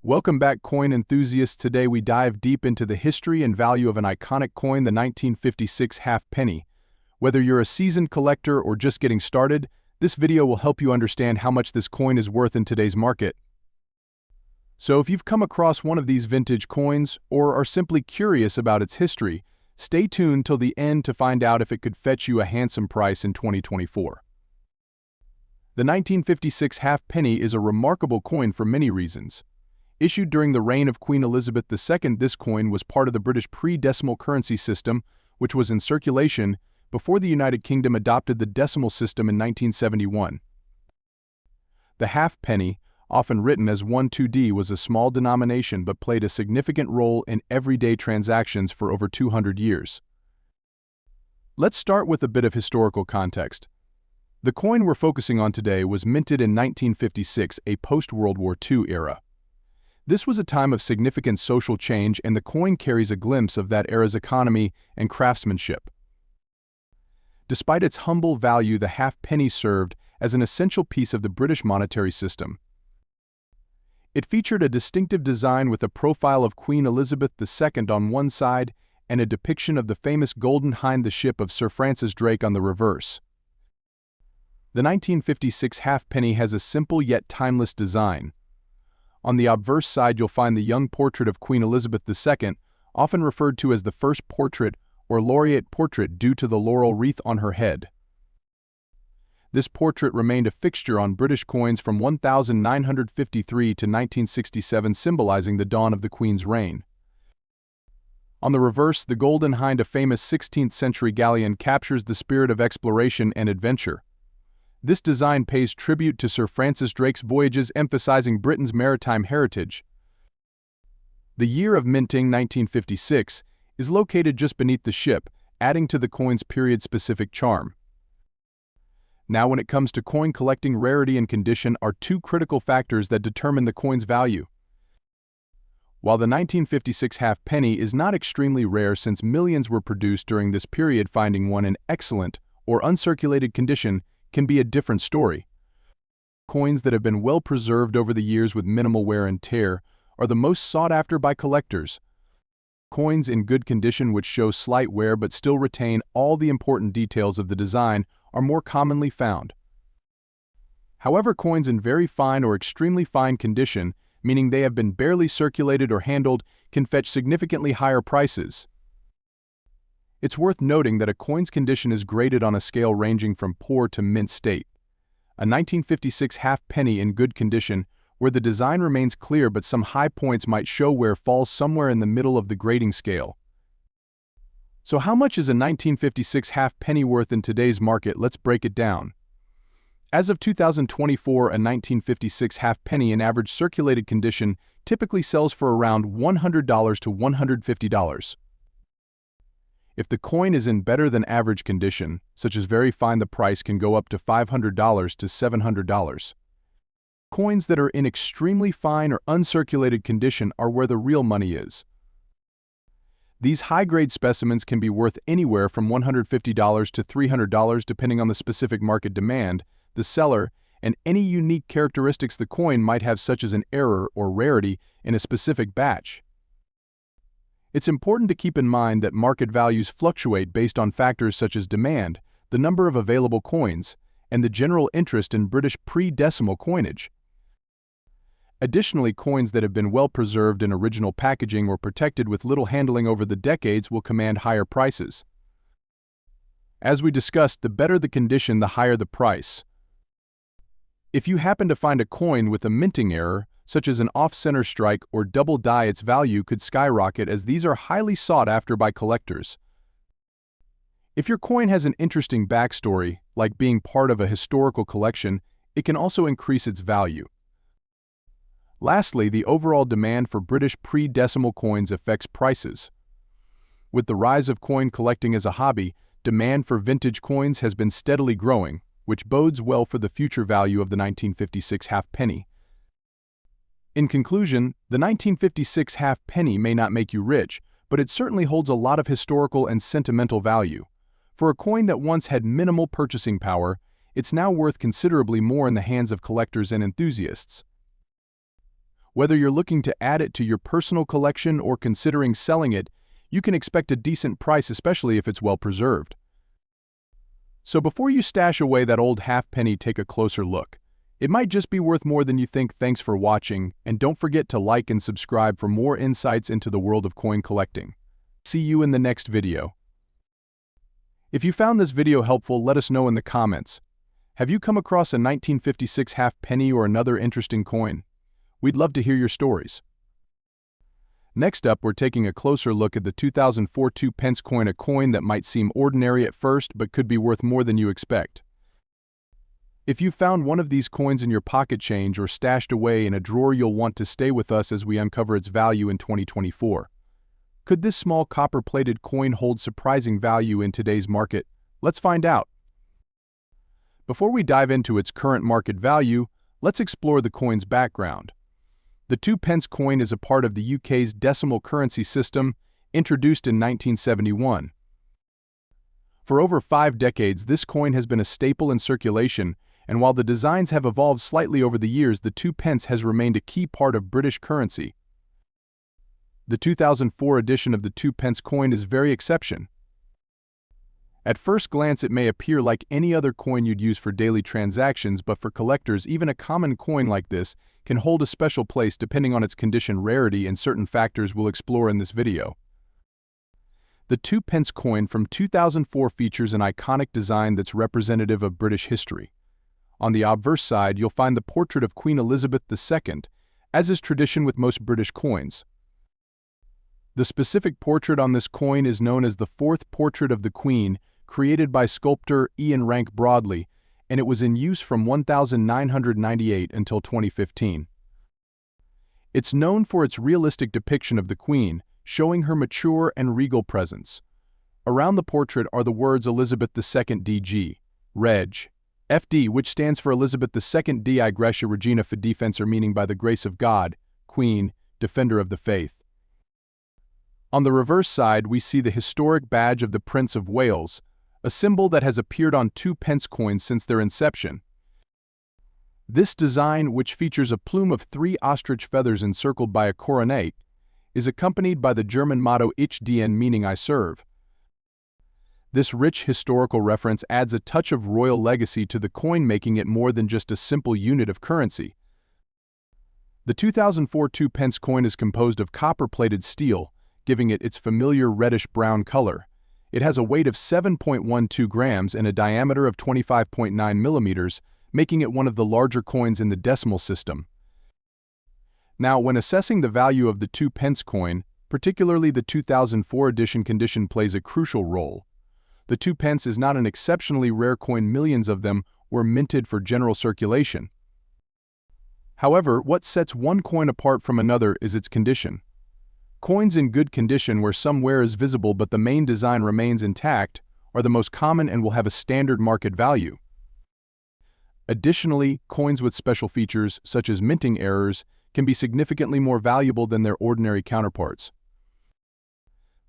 Welcome back, coin enthusiasts. Today we dive deep into the history and value of an iconic coin, the 1956 half penny. Whether you're a seasoned collector or just getting started, this video will help you understand how much this coin is worth in today's market. So if you've come across one of these vintage coins or are simply curious about its history, stay tuned till the end to find out if it could fetch you a handsome price in 2024. The 1956 half penny is a remarkable coin for many reasons. Issued during the reign of Queen Elizabeth II, this coin was part of the British pre-decimal currency system, which was in circulation before the United Kingdom adopted the decimal system in 1971. The half penny, often written as 1/2d, was a small denomination but played a significant role in everyday transactions for over 200 years. Let's start with a bit of historical context. The coin we're focusing on today was minted in 1956, a post-World War II era. This was a time of significant social change, and the coin carries a glimpse of that era's economy and craftsmanship. Despite its humble value, the half penny served as an essential piece of the British monetary system. It featured a distinctive design with a profile of Queen Elizabeth II on one side and a depiction of the famous Golden Hind, the ship of Sir Francis Drake, on the reverse. The 1956 half penny has a simple yet timeless design. On the obverse side, you'll find the young portrait of Queen Elizabeth II, often referred to as the first portrait or laureate portrait due to the laurel wreath on her head. This portrait remained a fixture on British coins from 1953 to 1967, symbolizing the dawn of the Queen's reign. On the reverse, the Golden Hind, a famous 16th-century galleon, captures the spirit of exploration and adventure. This design pays tribute to Sir Francis Drake's voyages, emphasizing Britain's maritime heritage. The year of minting, 1956, is located just beneath the ship, adding to the coin's period-specific charm. Now, when it comes to coin collecting, rarity and condition are two critical factors that determine the coin's value. While the 1956 half penny is not extremely rare, since millions were produced during this period, finding one in excellent or uncirculated condition can be a different story. Coins that have been well preserved over the years with minimal wear and tear are the most sought after by collectors. Coins in good condition, which show slight wear but still retain all the important details of the design, are more commonly found. However, coins in very fine or extremely fine condition, meaning they have been barely circulated or handled, can fetch significantly higher prices. It's worth noting that a coin's condition is graded on a scale ranging from poor to mint state. A 1956 half penny in good condition, where the design remains clear but some high points might show wear, falls somewhere in the middle of the grading scale. So how much is a 1956 half penny worth in today's market? Let's break it down. As of 2024, a 1956 half penny in average circulated condition typically sells for around $100 to $150. If the coin is in better than average condition, such as very fine, the price can go up to $500 to $700. Coins that are in extremely fine or uncirculated condition are where the real money is. These high-grade specimens can be worth anywhere from $150 to $300 depending on the specific market demand, the seller, and any unique characteristics the coin might have, such as an error or rarity in a specific batch. It's important to keep in mind that market values fluctuate based on factors such as demand, the number of available coins, and the general interest in British pre-decimal coinage. Additionally, coins that have been well preserved in original packaging or protected with little handling over the decades will command higher prices. As we discussed, the better the condition, the higher the price. If you happen to find a coin with a minting error, such as an off-center strike or double die, its value could skyrocket, as these are highly sought after by collectors. If your coin has an interesting backstory, like being part of a historical collection, it can also increase its value. Lastly, the overall demand for British pre-decimal coins affects prices. With the rise of coin collecting as a hobby, demand for vintage coins has been steadily growing, which bodes well for the future value of the 1956 half penny. In conclusion, the 1956 half penny may not make you rich, but it certainly holds a lot of historical and sentimental value. For a coin that once had minimal purchasing power, it's now worth considerably more in the hands of collectors and enthusiasts. Whether you're looking to add it to your personal collection or considering selling it, you can expect a decent price, especially if it's well preserved. So before you stash away that old halfpenny, take a closer look. It might just be worth more than you think. Thanks for watching, and don't forget to like and subscribe for more insights into the world of coin collecting. See you in the next video. If you found this video helpful, let us know in the comments. Have you come across a 1956 halfpenny or another interesting coin? We'd love to hear your stories. Next up, we're taking a closer look at the 2004 2-pence coin, a coin that might seem ordinary at first but could be worth more than you expect. If you found one of these coins in your pocket change or stashed away in a drawer, you'll want to stay with us as we uncover its value in 2024. Could this small copper-plated coin hold surprising value in today's market? Let's find out. Before we dive into its current market value, let's explore the coin's background. The 2-pence coin is a part of the UK's decimal currency system, introduced in 1971. For over 5 decades, this coin has been a staple in circulation, and while the designs have evolved slightly over the years, the 2-pence has remained a key part of British currency. The 2004 edition of the 2-pence coin is very exceptional. At first glance, it may appear like any other coin you'd use for daily transactions, but for collectors, even a common coin like this can hold a special place depending on its condition, rarity, and certain factors we'll explore in this video. The 2-pence coin from 2004 features an iconic design that's representative of British history. On the obverse side, you'll find the portrait of Queen Elizabeth II, as is tradition with most British coins. The specific portrait on this coin is known as the fourth portrait of the Queen, created by sculptor Ian Rank Broadley, and it was in use from 1998 until 2015. It's known for its realistic depiction of the Queen, showing her mature and regal presence. Around the portrait are the words Elizabeth II DG, Reg, FD, which stands for Elizabeth II Dei Gratia Regina Fidefensor, meaning by the grace of God, Queen, Defender of the Faith. On the reverse side, we see the historic badge of the Prince of Wales, a symbol that has appeared on 2-pence coins since their inception. This design, which features a plume of 3 ostrich feathers encircled by a coronet, is accompanied by the German motto Ich diene, meaning I serve. This rich historical reference adds a touch of royal legacy to the coin, making it more than just a simple unit of currency. The 2004 2-pence coin is composed of copper-plated steel, giving it its familiar reddish-brown color. It has a weight of 7.12 grams and a diameter of 25.9 millimeters, making it one of the larger coins in the decimal system. Now, when assessing the value of the 2-pence coin, particularly the 2004 edition, condition plays a crucial role. The 2-pence is not an exceptionally rare coin. Millions of them were minted for general circulation. However, what sets one coin apart from another is its condition. Coins in good condition, where some wear is visible but the main design remains intact, are the most common and will have a standard market value. Additionally, coins with special features, such as minting errors, can be significantly more valuable than their ordinary counterparts.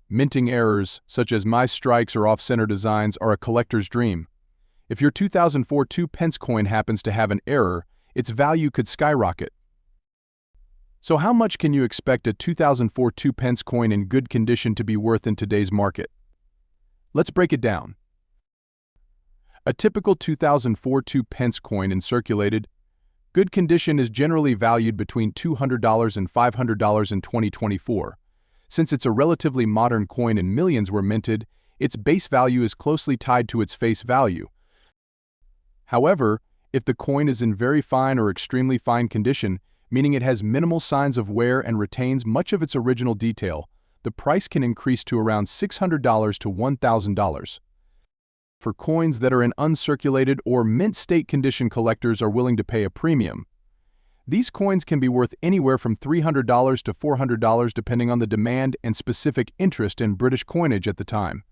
Minting errors, such as mis-strikes or off-center designs, are a collector's dream. If your 2004 2-pence coin happens to have an error, its value could skyrocket. So how much can you expect a 2004 2-pence coin in good condition to be worth in today's market? Let's break it down. A typical 2004 2-pence coin in circulated good condition is generally valued between $200 and $500 in 2024. Since it's a relatively modern coin and millions were minted, its base value is closely tied to its face value. However, if the coin is in very fine or extremely fine condition, meaning it has minimal signs of wear and retains much of its original detail, the price can increase to around $600 to $1,000. For coins that are in uncirculated or mint state condition, collectors are willing to pay a premium. These coins can be worth anywhere from $300 to $400 depending on the demand and specific interest in British coinage at the time.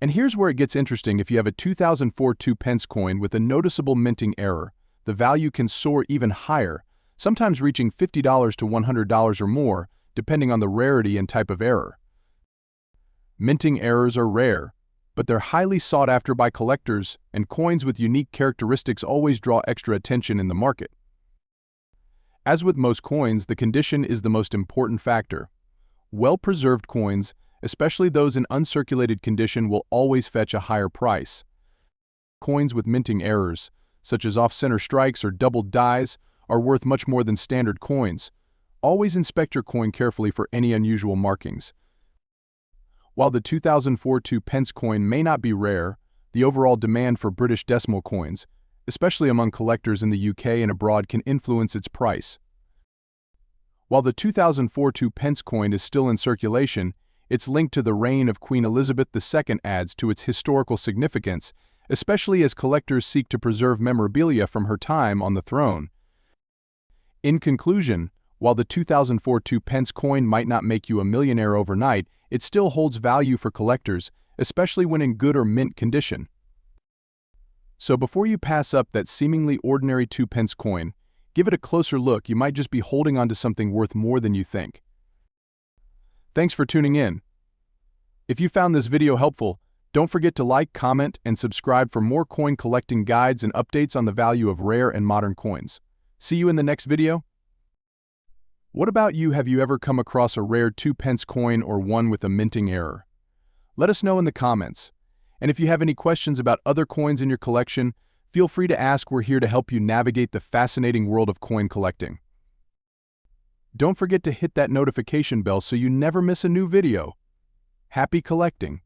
And here's where it gets interesting. If you have a 2004 2-pence coin with a noticeable minting error, the value can soar even higher, sometimes reaching $50 to $100 or more, depending on the rarity and type of error. Minting errors are rare, but they're highly sought after by collectors, and coins with unique characteristics always draw extra attention in the market. As with most coins, the condition is the most important factor. Well-preserved coins, especially those in uncirculated condition, will always fetch a higher price. Coins with minting errors, such as off-center strikes or doubled dies, are worth much more than standard coins. Always inspect your coin carefully for any unusual markings. While the 2004 2p coin may not be rare, the overall demand for British decimal coins, especially among collectors in the UK and abroad, can influence its price. While the 2004 2p coin is still in circulation, its link to the reign of Queen Elizabeth II adds to its historical significance, especially as collectors seek to preserve memorabilia from her time on the throne. In conclusion, while the 2004 2p coin might not make you a millionaire overnight, it still holds value for collectors, especially when in good or mint condition. So before you pass up that seemingly ordinary 2p coin, give it a closer look. You might just be holding on to something worth more than you think. Thanks for tuning in. If you found this video helpful, don't forget to like, comment, and subscribe for more coin collecting guides and updates on the value of rare and modern coins. See you in the next video. What about you? Have you ever come across a rare 2p coin or one with a minting error? Let us know in the comments. And if you have any questions about other coins in your collection, feel free to ask. We're here to help you navigate the fascinating world of coin collecting. Don't forget to hit that notification bell so you never miss a new video. Happy collecting!